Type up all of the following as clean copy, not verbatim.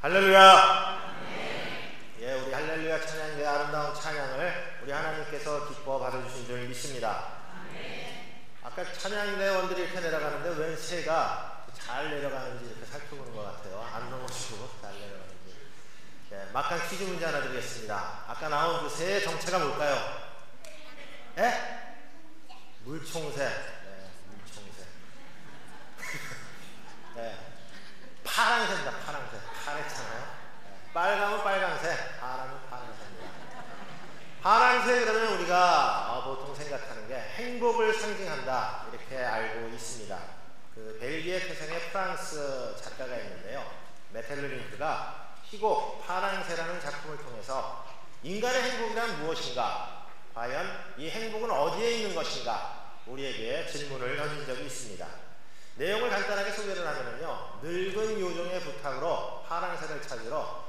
할렐루야. 예, 우리 할렐루야 찬양의 아름다운 찬양을 우리 하나님께서 기뻐 받아주신 줄 믿습니다. 아까 찬양대원들이 이렇게 내려가는데 웬 새가 잘 내려가는지 이렇게 살펴보는 것 같아요. 안 넘어지고 잘 내려가는지. 예, 막간 퀴즈 문제 하나 드리겠습니다. 아까 나온 그 새의 정체가 뭘까요? 예? 물총새. 네, 물총새. 네. 파랑새입니다. 파랑새. 파랗잖아요. 네. 빨강은 빨강새, 파랑은 파랑새입니다. 파랑새 그러면 우리가 보통 생각하는 게 행복을 상징한다 이렇게 알고 있습니다. 그 벨기에 태생의 프랑스 작가가 있는데요. 메텔르링크가 희곡 파랑새라는 작품을 통해서 인간의 행복이란 무엇인가, 과연 이 행복은 어디에 있는 것인가 우리에게 질문을 던진 적이 있습니다. 내용을 간단하게 소개를 하면요, 늙은 요정의 부탁으로 파랑새를 찾으러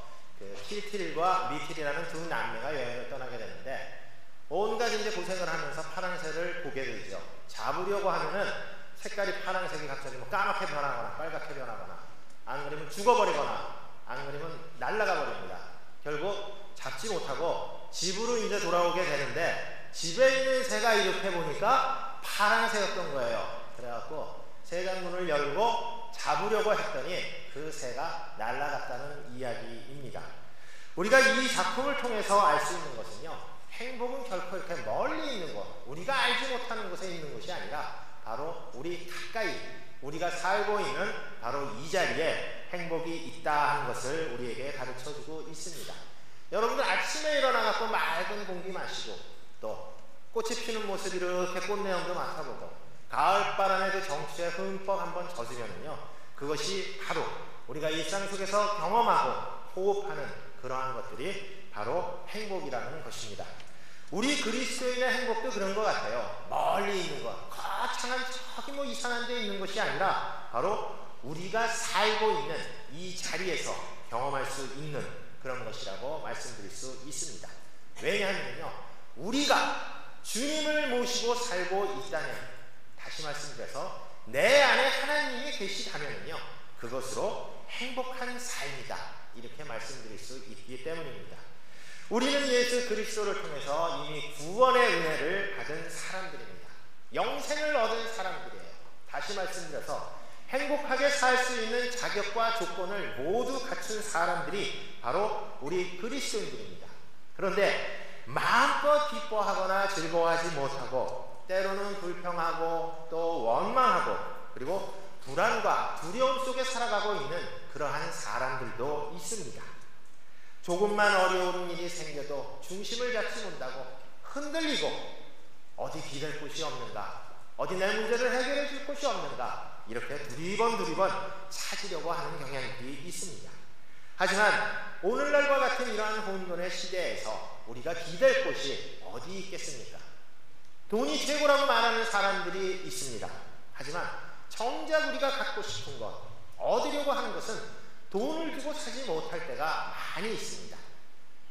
킬틸과 미틸이라는 두 남매가 여행을 떠나게 되는데, 온갖 이제 고생을 하면서 파랑새를 보게 되죠. 잡으려고 하면은 색깔이 파랑색이 갑자기 뭐 까맣게 변하거나 빨갛게 변하거나, 안 그러면 죽어버리거나, 안 그러면 날아가 버립니다. 결국 잡지 못하고 집으로 이제 돌아오게 되는데, 집에 있는 새가 이렇게 보니까 파랑새였던 거예요. 그래갖고 새가 문을 열고 잡으려고 했더니 그 새가 날아갔다는 이야기입니다. 우리가 이 작품을 통해서 알 수 있는 것은요, 행복은 결코 이렇게 멀리 있는 것, 우리가 알지 못하는 곳에 있는 것이 아니라 바로 우리 가까이, 우리가 살고 있는 바로 이 자리에 행복이 있다 하는 것을 우리에게 가르쳐주고 있습니다. 여러분들 아침에 일어나서 맑은 공기 마시고, 또 꽃이 피는 모습 이렇게 꽃내음도 맡아보고, 가을바람의 그 정취에 흠뻑 한번 젖으면요, 그것이 바로 우리가 일상 속에서 경험하고 호흡하는 그러한 것들이 바로 행복이라는 것입니다. 우리 그리스도인의 행복도 그런 것 같아요. 멀리 있는 것, 거창한 저기 뭐 이상한 데 있는 것이 아니라 바로 우리가 살고 있는 이 자리에서 경험할 수 있는 그런 것이라고 말씀드릴 수 있습니다. 왜냐하면요, 우리가 주님을 모시고 살고 있다면, 다시 말씀드려서 내 안에 하나님이 계시다면요, 그것으로 행복한 삶이다 이렇게 말씀드릴 수 있기 때문입니다. 우리는 예수 그리스도를 통해서 이미 구원의 은혜를 받은 사람들입니다. 영생을 얻은 사람들이에요. 다시 말씀드려서 행복하게 살 수 있는 자격과 조건을 모두 갖춘 사람들이 바로 우리 그리스도인들입니다. 그런데 마음껏 기뻐하거나 즐거워하지 못하고, 때로는 불평하고 또 원망하고, 그리고 불안과 두려움 속에 살아가고 있는 그러한 사람들도 있습니다. 조금만 어려운 일이 생겨도 중심을 잡지 못하고 흔들리고, 어디 기댈 곳이 없는가, 어디 내 문제를 해결해 줄 곳이 없는가, 이렇게 두리번 찾으려고 하는 경향들이 있습니다. 하지만 오늘날과 같은 이러한 혼돈의 시대에서 우리가 기댈 곳이 어디 있겠습니까? 돈이 최고라고 말하는 사람들이 있습니다. 하지만 정작 우리가 갖고 싶은 것, 얻으려고 하는 것은 돈을 주고 사지 못할 때가 많이 있습니다.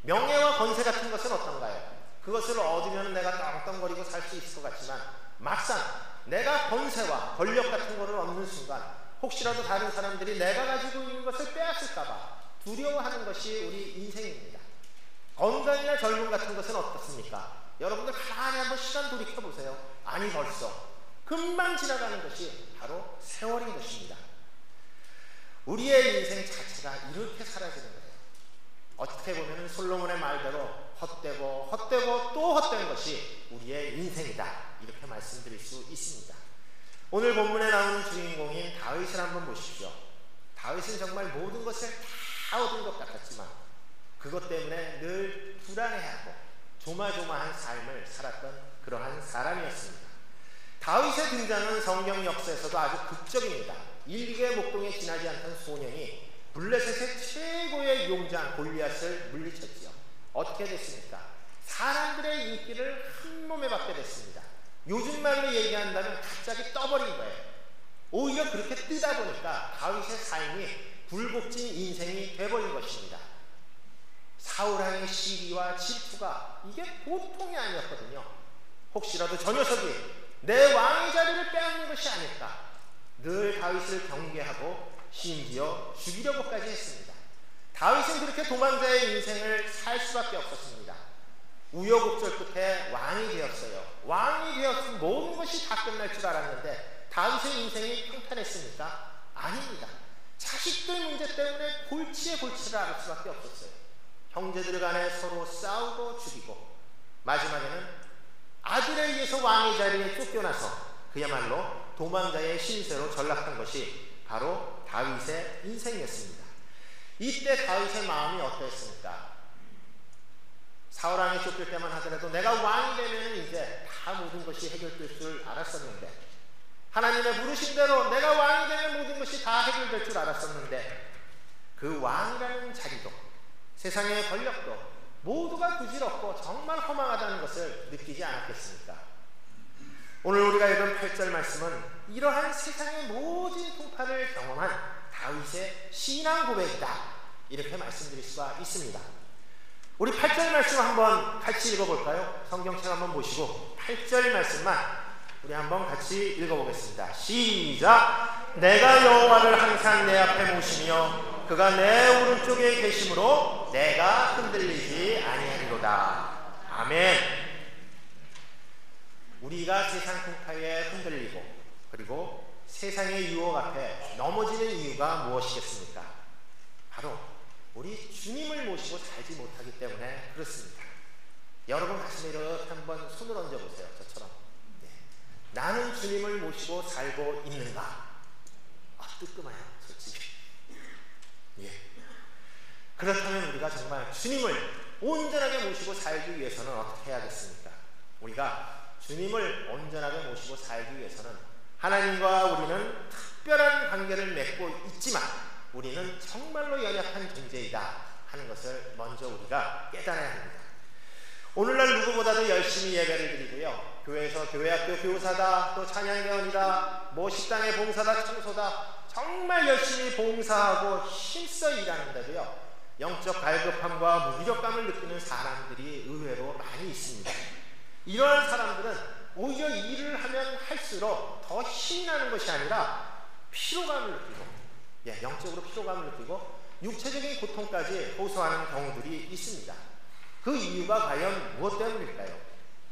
명예와 권세 같은 것은 어떤가요? 그것을 얻으면 내가 떵떵거리고 살 수 있을 것 같지만, 막상 내가 권세와 권력 같은 것을 얻는 순간 혹시라도 다른 사람들이 내가 가지고 있는 것을 빼앗을까봐 두려워하는 것이 우리 인생입니다. 건강이나 젊음 같은 것은 어떻습니까? 여러분들 가만히 한번 시간 돌이켜보세요. 아니 벌써 금방 지나가는 것이 바로 세월인 것입니다. 우리의 인생 자체가 이렇게 사라지는 거예요. 어떻게 보면 솔로몬의 말대로 헛되고 또 헛된 것이 우리의 인생이다 이렇게 말씀드릴 수 있습니다. 오늘 본문에 나오는 주인공인 다윗을 한번 보십시오. 다윗은 정말 모든 것을 다 얻은 것 같았지만 그것 때문에 늘 불안해하고 조마조마한 삶을 살았던 그러한 사람이었습니다. 다윗의 등장은 성경 역사에서도 아주 극적입니다. 일개 목동에 지나지 않던 소년이 블레셋의 최고의 용장 골리앗을 물리쳤지요. 어떻게 됐습니까? 사람들의 인기를 한 몸에 받게 됐습니다. 요즘 말로 얘기한다면 갑자기 떠버린 거예요. 오히려 그렇게 뜨다 보니까 다윗의 삶이 굴곡진 인생이 돼버린 것입니다. 사울왕의 시기와 질투가 이게 보통이 아니었거든요. 혹시라도 저 녀석이 내 왕의 자리를 빼앗는 것이 아닐까, 늘 다윗을 경계하고 심지어 죽이려고까지 했습니다. 다윗은 그렇게 도망자의 인생을 살 수밖에 없었습니다. 우여곡절 끝에 왕이 되었어요. 왕이 되었으면 모든 것이 다 끝날 줄 알았는데 다윗의 인생이 평탄했습니까? 아닙니다. 자식들 문제 때문에 골치에 골치를 앓을 수밖에 없었어요. 형제들 간에 서로 싸우고 죽이고 마지막에는 아들에 의해서 왕의 자리에 쫓겨나서 그야말로 도망자의 신세로 전락한 것이 바로 다윗의 인생이었습니다. 이때 다윗의 마음이 어떠했습니까? 사울왕에 쫓길 때만 하더라도 내가 왕이 되면 이제 다 모든 것이 해결될 줄 알았었는데, 하나님의 부르신 대로 내가 왕이 되면 모든 것이 다 해결될 줄 알았었는데, 그 왕이라는 자리도 세상의 권력도 모두가 부질없고 정말 허망하다는 것을 느끼지 않았겠습니까? 오늘 우리가 읽은 8절 말씀은 이러한 세상의 모든 풍파를 경험한 다윗의 신앙 고백이다, 이렇게 말씀드릴 수가 있습니다. 우리 8절 말씀 한번 같이 읽어볼까요? 성경책 한번 보시고 8절 말씀만 우리 한번 같이 읽어보겠습니다. 시작! 내가 여호와를 항상 내 앞에 모시며 그가 내 오른쪽에 계심으로 내가 흔들리지 아니하리로다. 아멘. 우리가 세상 풍파에 흔들리고 그리고 세상의 유혹 앞에 넘어지는 이유가 무엇이겠습니까? 바로 우리 주님을 모시고 살지 못하기 때문에 그렇습니다. 여러분 가슴에 이렇게 한번 손을 얹어보세요. 저처럼. 네. 나는 주님을 모시고 살고 있는가? 뜨끔해요, 솔직히. 예. 그렇다면 우리가 정말 주님을 온전하게 모시고 살기 위해서는 어떻게 해야겠습니까? 우리가 주님을 온전하게 모시고 살기 위해서는 하나님과 우리는 특별한 관계를 맺고 있지만 우리는 정말로 연약한 존재이다 하는 것을 먼저 우리가 깨달아야 합니다. 오늘날 누구보다도 열심히 예배를 드리고요, 교회에서 교회학교 교사다, 또 찬양대원이다, 뭐 식당의 봉사다, 청소다, 정말 열심히 봉사하고 힘써 일하는데도요, 영적 갈급함과 무기력감을 느끼는 사람들이 의외로 많이 있습니다. 이러한 사람들은 오히려 일을 하면 할수록 더 힘이 나는 것이 아니라 피로감을 느끼고, 영적으로 피로감을 느끼고 육체적인 고통까지 호소하는 경우들이 있습니다. 그 이유가 과연 무엇 때문일까요?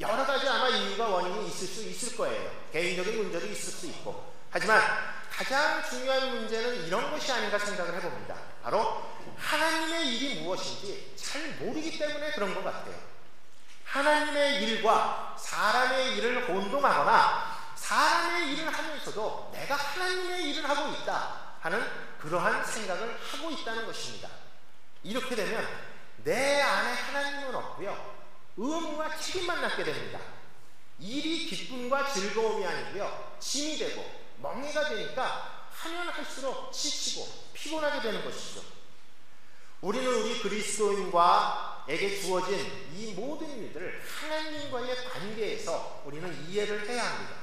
여러 가지 아마 이유가 원인이 있을 수 있을 거예요. 개인적인 문제도 있을 수 있고. 하지만 가장 중요한 문제는 이런 것이 아닌가 생각을 해봅니다. 바로 하나님의 일이 무엇인지 잘 모르기 때문에 그런 것 같아요. 하나님의 일과 사람의 일을 혼동하거나 사람의 일을 하면서도 내가 하나님의 일을 하고 있다 하는 그러한 생각을 하고 있다는 것입니다. 이렇게 되면 내 안에 하나님은 없고요, 의무와 책임만 낳게 됩니다. 일이 기쁨과 즐거움이 아니고요, 짐이 되고 멍해가 되니까 하면 할수록 지치고 피곤하게 되는 것이죠. 우리는 우리 그리스도인과에게 주어진 이 모든 일들을 하나님과의 관계에서 우리는 이해를 해야 합니다.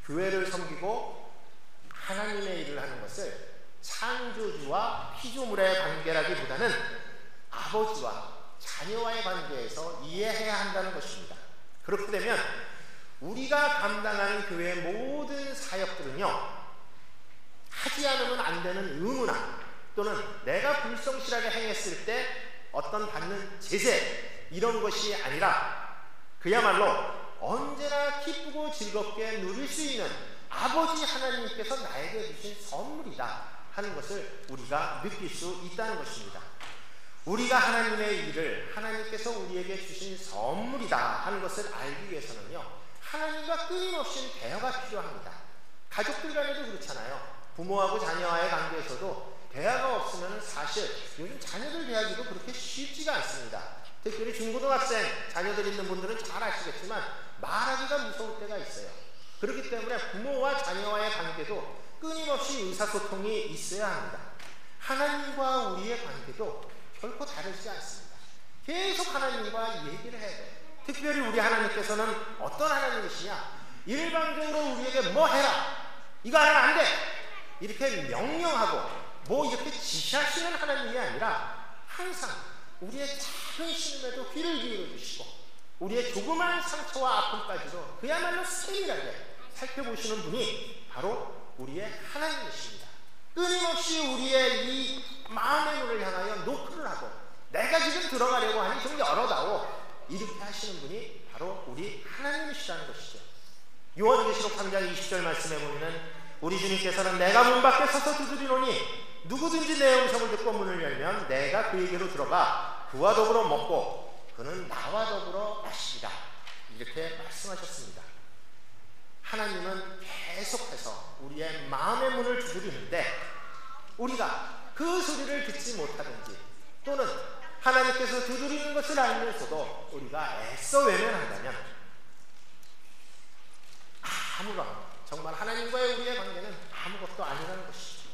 교회를 섬기고 하나님의 일을 하는 것을 창조주와 피조물의 관계라기보다는 아버지와 자녀와의 관계에서 이해해야 한다는 것입니다. 그렇게 되면 우리가 감당하는 교회의 모든 사역들은요, 하지 않으면 안 되는 의무나 또는 내가 불성실하게 행했을 때 어떤 받는 제재, 이런 것이 아니라 그야말로 언제나 기쁘고 즐겁게 누릴 수 있는 아버지 하나님께서 나에게 주신 선물이다 하는 것을 우리가 느낄 수 있다는 것입니다. 우리가 하나님의 일을 하나님께서 우리에게 주신 선물이다 하는 것을 알기 위해서는요, 하나님과 끊임없이 대화가 필요합니다. 가족들 간에도 그렇잖아요. 부모하고 자녀와의 관계에서도 대화가 없으면 사실 요즘 자녀들 대하기도 그렇게 쉽지가 않습니다. 특별히 중고등학생 자녀들 있는 분들은 잘 아시겠지만 말하기가 무서울 때가 있어요. 그렇기 때문에 부모와 자녀와의 관계도 끊임없이 의사소통이 있어야 합니다. 하나님과 우리의 관계도 결코 다르지 않습니다. 계속 하나님과 얘기를 해야 돼요. 특별히 우리 하나님께서는 어떤 하나님이시냐, 일방적으로 우리에게 뭐 해라, 이거 하면 안 돼, 이렇게 명령하고 뭐 이렇게 지시하시는 하나님이 아니라 항상 우리의 작은 신음에도 귀를 기울여 주시고 우리의 조그마한 상처와 아픔까지도 그야말로 세밀하게 살펴보시는 분이 바로 우리의 하나님이십니다. 끊임없이 우리의 이 마음의 문을 향하여 들어가려고 하니 좀 열어다오, 이렇게 하시는 분이 바로 우리 하나님이시라는 것이죠. 요한계시록 3장 20절 말씀에 보면 우리 주님께서는 내가 문 밖에 서서 두드리노니 누구든지 내 음성을 듣고 문을 열면 내가 그에게로 들어가 그와 더불어 먹고 그는 나와 더불어 마시리라, 이렇게 말씀하셨습니다. 하나님은 계속해서 우리의 마음의 문을 두드리는데 우리가 그 소리를 듣지 못하든지 또는 하나님께서 두드리는 것을 알면서도 우리가 애써 외면한다면 아무런, 정말 하나님과의 우리의 관계는 아무것도 아니라는 것이죠.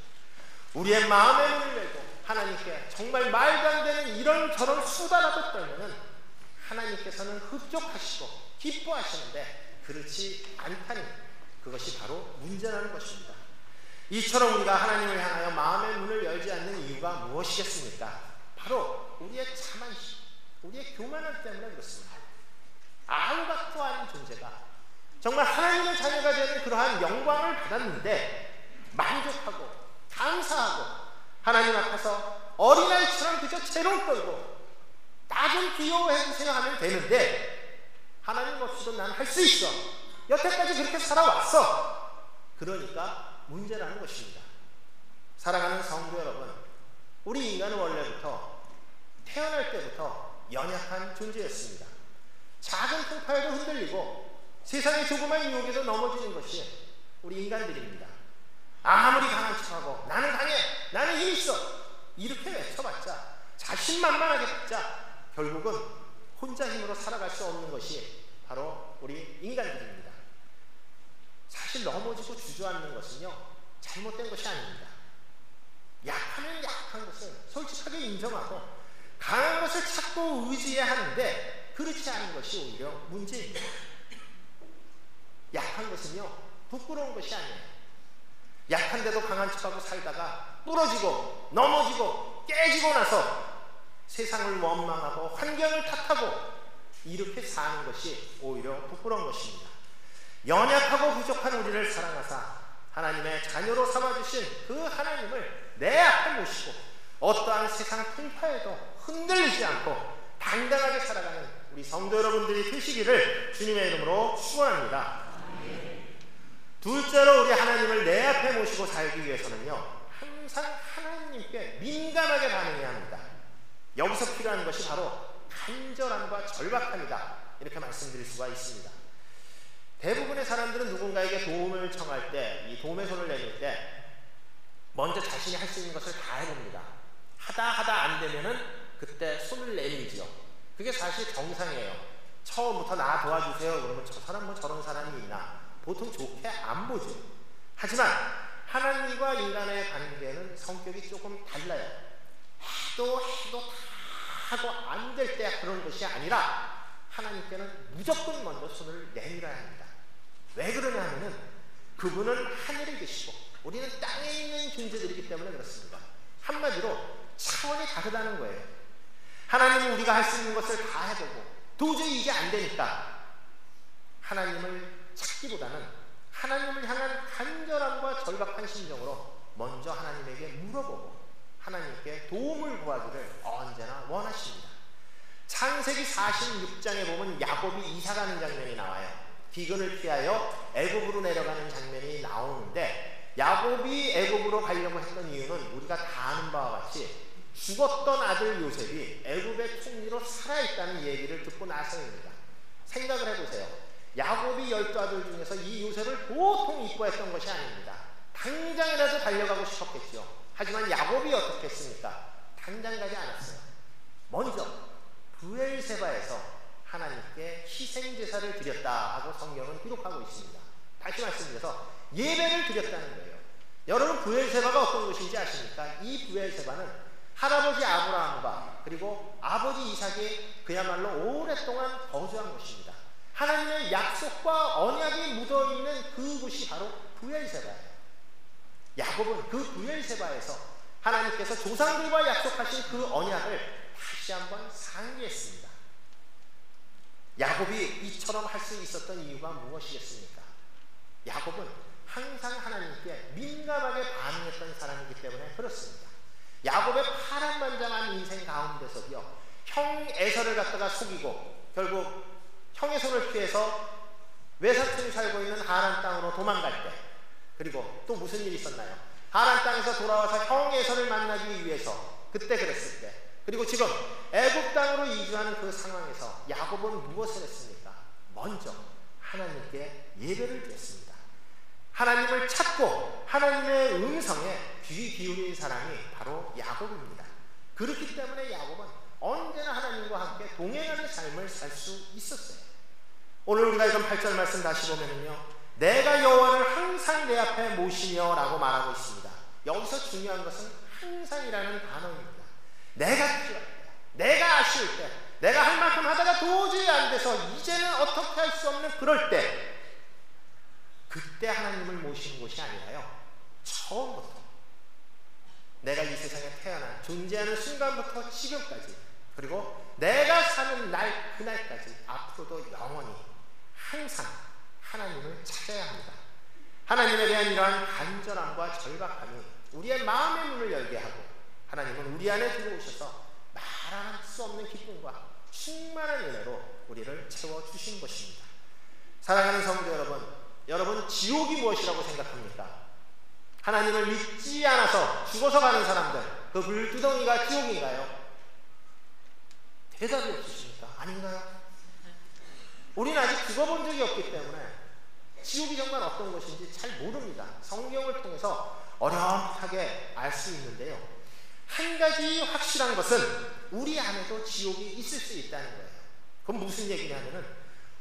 우리의 마음의 문을 열고 하나님께 정말 말도 안 되는 이런저런 수다라도 떨면은 하나님께서는 흡족하시고 기뻐하시는데 그렇지 않다니 그것이 바로 문제라는 것입니다. 이처럼 우리가 하나님을 향하여 마음의 문을 열지 않는 이유가 무엇이겠습니까? 바로 우리의 자만심, 우리의 교만함 때문에 그렇습니다. 아무것도 아닌 존재가 정말 하나님의 자녀가 되는 그러한 영광을 받았는데 만족하고 감사하고 하나님 앞에서 어린아이처럼 그저 재롱 떨고 나 좀 귀여워해주세요 하면 되는데 하나님 없이도 난 할 수 있어, 여태까지 그렇게 살아왔어, 그러니까 문제라는 것입니다. 사랑하는 성도 여러분, 우리 인간은 원래부터 태어날 때부터 연약한 존재였습니다. 작은 풍파에도 흔들리고 세상의 조그만 유혹에도 넘어지는 것이 우리 인간들입니다. 아무리 강한 척하고 나는 강해, 나는 힘 있어 이렇게 외쳐봤자, 자신만만하게 봤자 결국은 혼자 힘으로 살아갈 수 없는 것이 바로 우리 인간들입니다. 사실 넘어지고 주저앉는 것은요 잘못된 것이 아닙니다. 약하면 약한 것을 솔직하게 인정하고 강한 것을 찾고 의지해야 하는데 그렇지 않은 것이 오히려 문제입니다. 약한 것은요 부끄러운 것이 아니에요. 약한데도 강한 척하고 살다가 부러지고 넘어지고 깨지고 나서 세상을 원망하고 환경을 탓하고 이렇게 사는 것이 오히려 부끄러운 것입니다. 연약하고 부족한 우리를 사랑하사 하나님의 자녀로 삼아주신 그 하나님을 내 앞에 모시고 어떠한 세상 풍파에도 흔들리지 않고 당당하게 살아가는 우리 성도 여러분들이 되시기를 주님의 이름으로 축원합니다. 둘째로 우리 하나님을 내 앞에 모시고 살기 위해서는요 항상 하나님께 민감하게 반응해야 합니다. 여기서 필요한 것이 바로 간절함과 절박함이다, 이렇게 말씀드릴 수가 있습니다. 대부분의 사람들은 누군가에게 도움을 청할 때, 이 도움의 손을 내밀 때 먼저 자신이 할 수 있는 것을 다 해봅니다. 하다 안 되면은 그때 손을 내밀지요. 그게 사실 정상이에요. 처음부터 나 도와주세요 그러면 저 사람 뭐 저런 사람이 있나 보통 좋게 안 보죠. 하지만 하나님과 인간의 관계는 성격이 조금 달라요. 해도 다 하고 안 될 때 그런 것이 아니라 하나님께는 무조건 먼저 손을 내밀어야 합니다. 왜 그러냐 하면은 그분은 하늘에 계시고 우리는 땅에 있는 존재들이기 때문에 그렇습니다. 한마디로 차원이 다르다는 거예요. 하나님은 우리가 할 수 있는 것을 다 해보고 도저히 이게 안 되니까 하나님을 찾기보다는 하나님을 향한 간절함과 절박한 심정으로 먼저 하나님에게 물어보고 하나님께 도움을 구하기를 언제나 원하십니다. 창세기 46장에 보면 야곱이 이사가는 장면이 나와요. 기근을 피하여 애굽으로 내려가는 장면이 나오는데 야곱이 애굽으로 가려고 했던 이유는 우리가 다 아는 바와 같이 죽었던 아들 요셉이 애굽의 총리로 살아있다는 얘기를 듣고 나서입니다. 생각을 해보세요. 야곱이 12아들 중에서 이 요셉을 보통 이뻐했던 것이 아닙니다. 당장이라도 달려가고 싶었겠죠. 하지만 야곱이 어떻게 했습니까? 당장 가지 않았어요. 먼저 브엘세바에서 하나님께 희생제사를 드렸다 하고 성경은 기록하고 있습니다. 다시 말씀드려서 예배를 드렸다는 거예요. 여러분 브엘세바가 어떤 것인지 아십니까? 이 브엘세바는 할아버지 아브라함과 그리고 아버지 이삭이 그야말로 오랫동안 거주한 곳입니다. 하나님의 약속과 언약이 묻어있는 그곳이 바로 브엘세바예요. 야곱은 그 브엘세바에서 하나님께서 조상들과 약속하신 그 언약을 다시 한번 상기했습니다. 야곱이 이처럼 할 수 있었던 이유가 무엇이겠습니까? 야곱은 항상 하나님께 민감하게 반응했던 사람이기 때문에 그렇습니다. 야곱의 파란만장한 인생 가운데서도요 형 에서를 갖다가 속이고 결국 형의 손을 피해서 외사촌이 살고 있는 하란 땅으로 도망갈 때, 그리고 또 무슨 일이 있었나요? 하란 땅에서 돌아와서 형 에서를 만나기 위해서 그때 그랬을 때, 그리고 지금 애굽 땅으로 이주하는 그 상황에서 야곱은 무엇을 했습니까? 먼저 하나님께 예배를 드렸습니다. 하나님을 찾고 하나님의 음성에 귀 기울인 사람이 바로 야곱입니다. 그렇기 때문에 야곱은 언제나 하나님과 함께 동행하는 삶을 살 수 있었어요. 오늘 우리가 읽은 8절 말씀 다시 보면은요, 내가 여호와를 항상 내 앞에 모시며 라고 말하고 있습니다. 여기서 중요한 것은 항상이라는 단어입니다. 내가 필요할 때, 내가 아쉬울 때, 내가 할 만큼 하다가 도저히 안 돼서 이제는 어떻게 할 수 없는 그럴 때, 그때 하나님을 모시는 것이 아니라요, 처음부터 내가 이 세상에 태어난 존재하는 순간부터 지금까지, 그리고 내가 사는 날 그날까지 앞으로도 영원히 항상 하나님을 찾아야 합니다. 하나님에 대한 이러한 간절함과 절박함이 우리의 마음의 문을 열게 하고, 하나님은 우리 안에 들어오셔서 말할 수 없는 기쁨과 충만한 은혜로 우리를 채워주신 것입니다. 사랑하는 성도 여러분, 여러분 지옥이 무엇이라고 생각합니까? 하나님을 믿지 않아서 죽어서 가는 사람들, 그 불두덩이가 지옥인가요? 대답이 없으십니까? 아닌가요? 우리는 아직 죽어본 적이 없기 때문에 지옥이 정말 어떤 것인지 잘 모릅니다. 성경을 통해서 어렴풋하게 알 수 있는데요, 한 가지 확실한 것은 우리 안에도 지옥이 있을 수 있다는 거예요. 그건 무슨 얘기냐면은,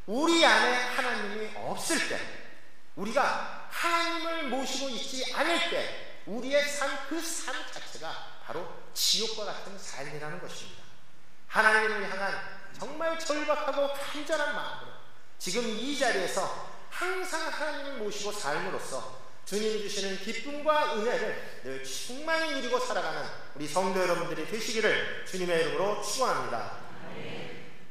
우리 안에 하나님이 없을 때, 우리가 하나님을 모시고 있지 않을 때 우리의 삶, 그 삶 자체가 바로 지옥과 같은 삶이라는 것입니다. 하나님을 향한 정말 절박하고 간절한 마음으로 지금 이 자리에서 항상 하나님을 모시고 삶으로써 주님 주시는 기쁨과 은혜를 늘 충만히 누리고 살아가는 우리 성도 여러분들이 되시기를 주님의 이름으로 축원합니다.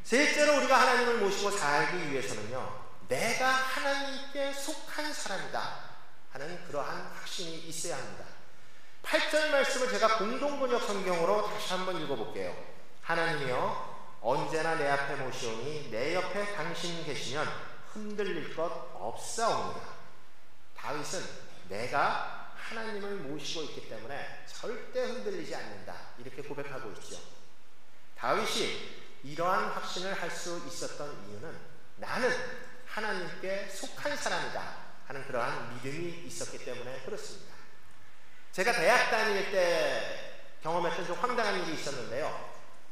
셋째로 우리가 하나님을 모시고 살기 위해서는요, 내가 하나님께 속한 사람이다 하는 그러한 확신이 있어야 합니다. 8절 말씀을 제가 공동번역 성경으로 다시 한번 읽어볼게요. 하나님이여 언제나 내 앞에 모시오니 내 옆에 당신 계시면 흔들릴 것 없사옵니다. 다윗은 내가 하나님을 모시고 있기 때문에 절대 흔들리지 않는다 이렇게 고백하고 있죠. 다윗이 이러한 확신을 할 수 있었던 이유는 나는 하나님께 속한 사람이다 하는 그러한 믿음이 있었기 때문에 그렇습니다. 제가 대학 다닐 때 경험했던 좀 황당한 일이 있었는데요,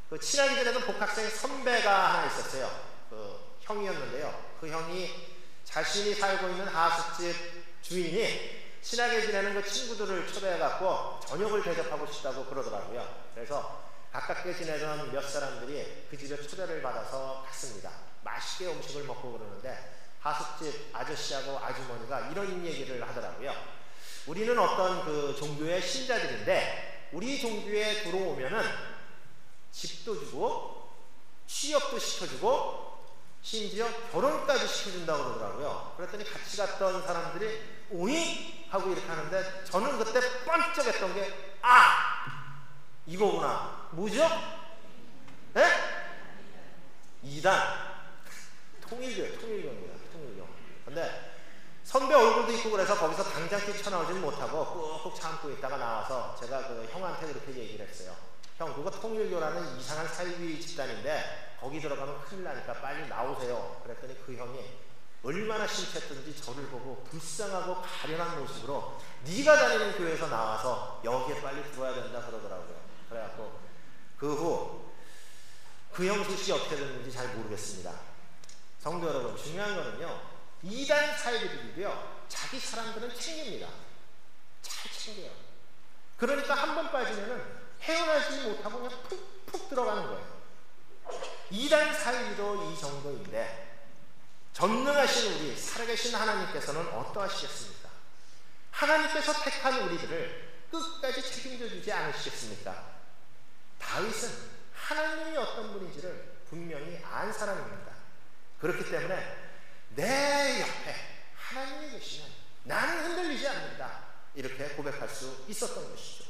그 친하게 지내던 복학생 선배가 하나 있었어요. 그 형이었는데요, 그 형이 자신이 살고 있는 하숙집 주인이 친하게 지내는 그 친구들을 초대해갖고 저녁을 대접하고 싶다고 그러더라고요. 그래서 가깝게 지내던 몇 사람들이 그 집에 초대를 받아서 갔습니다. 맛있게 음식을 먹고 그러는데 하숙집 아저씨하고 아주머니가 이런 얘기를 하더라고요. 우리는 어떤 그 종교의 신자들인데 우리 종교에 들어오면은 집도 주고 취업도 시켜주고 심지어 결혼까지 시켜준다고 그러더라고요. 그랬더니 같이 갔던 사람들이 오이? 하고 이렇게 하는데 저는 그때 번쩍했던 게 이거구나. 뭐죠? 에? 이단 통일교입니다. 통일교. 근데 선배 얼굴도 있고 그래서 거기서 당장 뛰쳐나오지는 못하고 꾹꾹 참고 있다가 나와서 제가 그 형한테 그렇게 얘기를 했어요. 형, 그거 통일교라는 이상한 사이비 집단인데 거기 들어가면 큰일 나니까 빨리 나오세요. 그랬더니 그 형이 얼마나 심했던지 저를 보고 불쌍하고 가련한 모습으로 네가 다니는 교회에서 나와서 여기에 빨리 들어와야 된다 그러더라고요. 그래갖고 그 후 그 형 소식이 어떻게 됐는지 잘 모르겠습니다. 성도 여러분, 중요한 거는요, 이단 사이비들이고요, 자기 사람들은 챙깁니다. 잘 챙겨요. 그러니까 한 번 빠지면은 헤어나지 못하고 그냥 푹푹 들어가는 거예요. 이단 사이비도 이 정도인데 전능하신 우리 살아계신 하나님께서는 어떠하시겠습니까? 하나님께서 택한 우리들을 끝까지 책임져 주지 않으시겠습니까? 다윗은 하나님이 어떤 분인지를 분명히 안 사람입니다. 그렇기 때문에 내 옆에 하나님이 계시면 나는 흔들리지 않는다 이렇게 고백할 수 있었던 것이죠.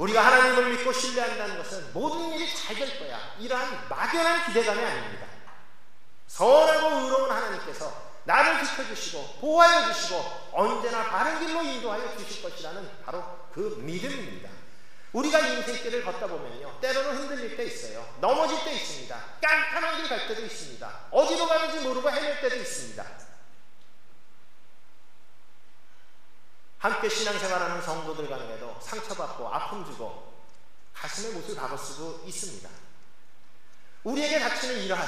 우리가 하나님을 믿고 신뢰한다는 것은 모든 일이 잘 될 거야, 이러한 막연한 기대감이 아닙니다. 선하고 의로운 하나님께서 나를 지켜주시고 보호하여 주시고 언제나 바른 길로 인도하여 주실 것이라는 바로 그 믿음입니다. 우리가 인생길을 걷다 보면요, 때로는 흔들릴 때 있어요. 넘어질 때 있습니다. 깜깜한 길 갈 때도 있습니다. 어디로 가는지 모르고 헤맬 때도 있습니다. 함께 신앙생활하는 성도들 간에도 상처받고 아픔 주고 가슴에 못을 박을 수도 있습니다. 우리에게 닥치는 이러한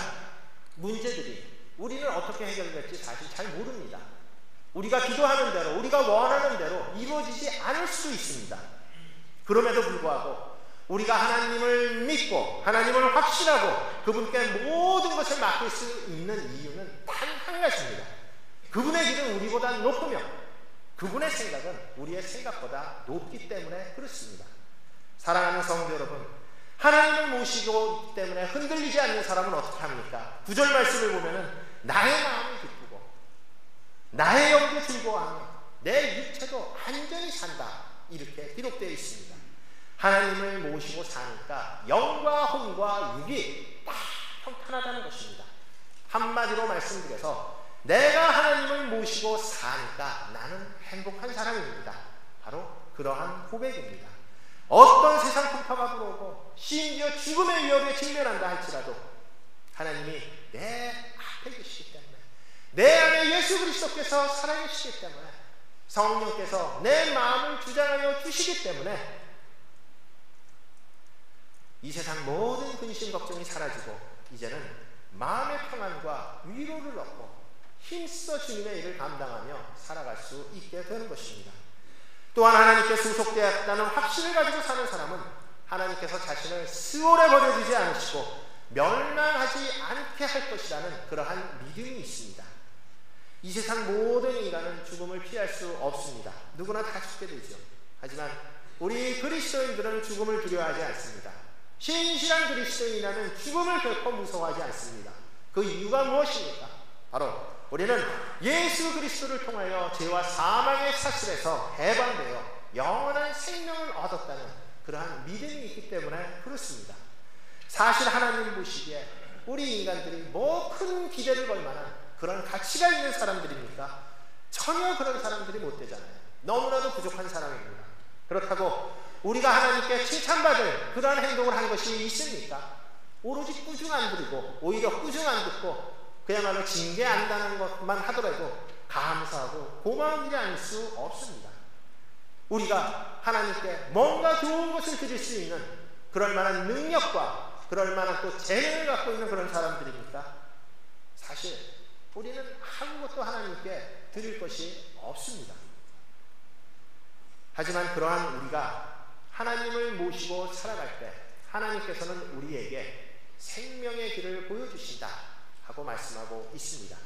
문제들이 우리는 어떻게 해결될지 사실 잘 모릅니다. 우리가 기도하는 대로, 우리가 원하는 대로 이루어지지 않을 수도 있습니다. 그럼에도 불구하고 우리가 하나님을 믿고 하나님을 확신하고 그분께 모든 것을 맡길 수 있는 이유는 단 한 가지입니다. 그분의 길은 우리보다 높으며 그분의 생각은 우리의 생각보다 높기 때문에 그렇습니다. 사랑하는 성도 여러분, 하나님을 모시고 있기 때문에 흔들리지 않는 사람은 어떻게 합니까? 9절 말씀을 보면은 나의 마음이 기쁘고 나의 영도 즐거워하며 내 육체도 안전히 산다, 이렇게 기록되어 있습니다. 하나님을 모시고 사니까 영과 혼과 육이 다 평탄하다는 것입니다. 한마디로 말씀드려서 내가 하나님을 모시고 사니까 나는 행복한 사람입니다. 바로 그러한 고백입니다. 어떤 세상 풍파가 불어오고 심지어 죽음의 위협에 직면한다 할지라도 하나님이 내 앞에 계시기 때문에, 내 안에 예수 그리스도께서 살아계시기 때문에, 성령께서 내 마음을 주장하여 주시기 때문에 이 세상 모든 근심 걱정이 사라지고 이제는 마음의 평안과 위로를 얻고 힘써 주님의 일을 감당하며 살아갈 수 있게 되는 것입니다. 또한 하나님께 소속되었다는 확신을 가지고 사는 사람은 하나님께서 자신을 스올에 버려두지 않으시고 멸망하지 않게 할 것이라는 그러한 믿음이 있습니다. 이 세상 모든 인간은 죽음을 피할 수 없습니다. 누구나 다 죽게 되죠. 하지만 우리 그리스도인들은 죽음을 두려워하지 않습니다. 신실한 그리스도인이라는 죽음을 결코 무서워하지 않습니다. 그 이유가 무엇입니까? 바로 우리는 예수 그리스도를 통하여 죄와 사망의 사슬에서 해방되어 영원한 생명을 얻었다는 그러한 믿음이 있기 때문에 그렇습니다. 사실 하나님 보시기에 우리 인간들이 뭐 큰 기대를 걸 만한 그런 가치가 있는 사람들입니까? 전혀 그런 사람들이 못 되잖아요. 너무나도 부족한 사람입니다. 그렇다고 우리가 하나님께 칭찬받을 그러한 행동을 한 것이 있습니까? 오로지 꾸중 안 부리고 오히려 꾸중 안 듣고 그야말로 징계한다는 것만 하더라도 감사하고 고마운 일이 아닐 수 없습니다. 우리가 하나님께 뭔가 좋은 것을 드릴 수 있는 그럴 만한 능력과 그럴 만한 또 재능을 갖고 있는 그런 사람들입니까? 사실 우리는 아무것도 하나님께 드릴 것이 없습니다. 하지만 그러한 우리가 하나님을 모시고 살아갈 때 하나님께서는 우리에게 생명의 길을 보여주신다 하고 말씀하고 있습니다.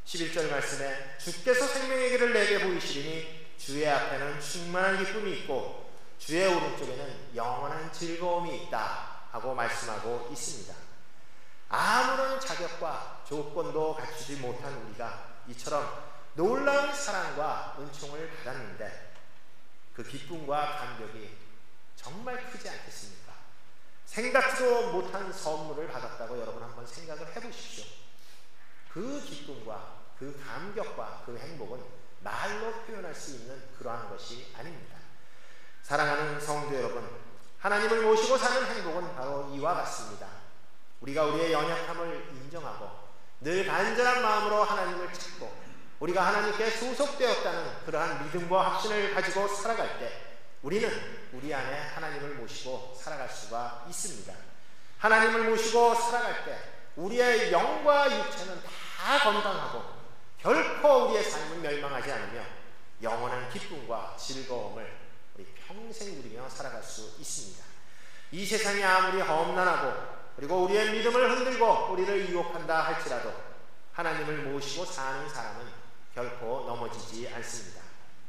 11절 말씀에 주께서 생명의 길을 내게 보이시리니 주의 앞에는 충만한 기쁨이 있고 주의 오른쪽에는 영원한 즐거움이 있다 하고 말씀하고 있습니다. 아무런 자격과 조건도 갖추지 못한 우리가 이처럼 놀라운 사랑과 은총을 받았는데 그 기쁨과 감격이 정말 크지 않겠습니까? 생각지도 못한 선물을 받았다고 여러분 한번 생각을 해보십시오. 그 기쁨과 그 감격과 그 행복은 말로 표현할 수 있는 그러한 것이 아닙니다. 사랑하는 성도 여러분, 하나님을 모시고 사는 행복은 바로 이와 같습니다. 우리가 우리의 연약함을 인정하고 늘 간절한 마음으로 하나님을 찾고 우리가 하나님께 소속되었다는 그러한 믿음과 확신을 가지고 살아갈 때 우리는 우리 안에 하나님을 모시고 살아갈 수가 있습니다. 하나님을 모시고 살아갈 때 우리의 영과 육체는 다 건강하고 결코 우리의 삶은 멸망하지 않으며 영원한 기쁨과 즐거움을 우리 평생 누리며 살아갈 수 있습니다. 이 세상이 아무리 험난하고 그리고 우리의 믿음을 흔들고 우리를 유혹한다 할지라도 하나님을 모시고 사는 사람은 결코 넘어지지 않습니다.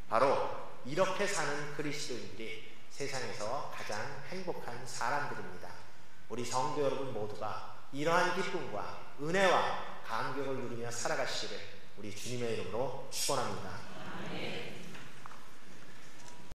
바로 이렇게 사는 그리스도인들이 세상에서 가장 행복한 사람들입니다. 우리 성도 여러분 모두가 이러한 기쁨과 은혜와 감격을 누리며 살아가시기를 우리 주님의 이름으로 축원합니다.